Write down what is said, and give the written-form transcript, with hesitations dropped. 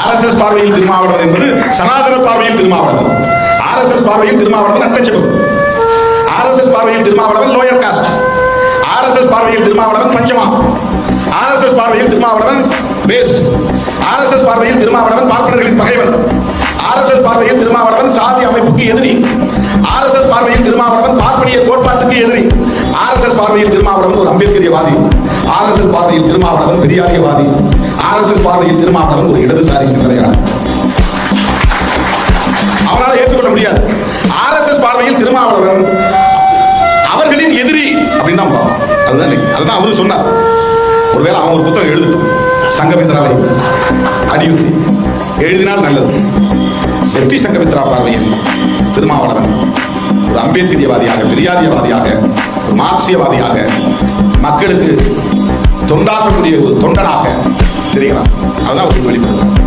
RSS பார்வையில் திருமாவளவன் என்பது சனாதன பார்வையில் திருமாவளவன். RSS பார்வையில் திருமாவளவன் அன்டச்சபிள். RSS பார்வையில் திருமாவளவன் லோயர் காஸ்ட். RSS பார்வையில் திருமாவளவன் பஞ்சமா. RSS பார்வையில் திருமாவளவன் வேஸ்ட். RSS பார்வையில் திருமாவளவன் பார்ப்பனர்களின் பகைவன். RSS பார்வையில் திருமாவளவன் சாதி அமைப்புக்கு எதிரி. RSS பார்வையில் திருமாவளவன் பார்ப்பனிய கோட்பாட்டுக்கு எதிரி. RSS பார்வையில் திருமாவளவன் ஒரு அம்பேத்கரியவாதி. RSS பார்வையில் திருமாவளவன் பெரியாரியவாதி. RSS பார்வையில் திருமாவளவன் ஒரு இடதுசாரி சிந்தனையாளர். அவரால் ஏற்றுக்கொள்ள முடியாது. RSS பார்வையில் திருமாவளவன் அவர்களின் எதிரி அப்படின்னு தான் பார்ப்போம். அதுதான் அவரு சொன்னார். ஒருவேளை அவன் ஒரு புத்தகம் எழுதட்டும், சங்கமித்ராவை அடியுத்தி எழுதினால் நல்லது. வெற்றி சங்கமித்ரா பார்வையில் திருமாவளவன் ஒரு அம்பேத்கரியவாதியாக, பெரியாரியவாதியாக, மார்க்சியவாதியாக, மக்களுக்கு தொண்டாற்றக்கூடிய ஒரு தொண்டனாக தெரிகிறார். அதுதான் ஒரு வெளிப்படுது.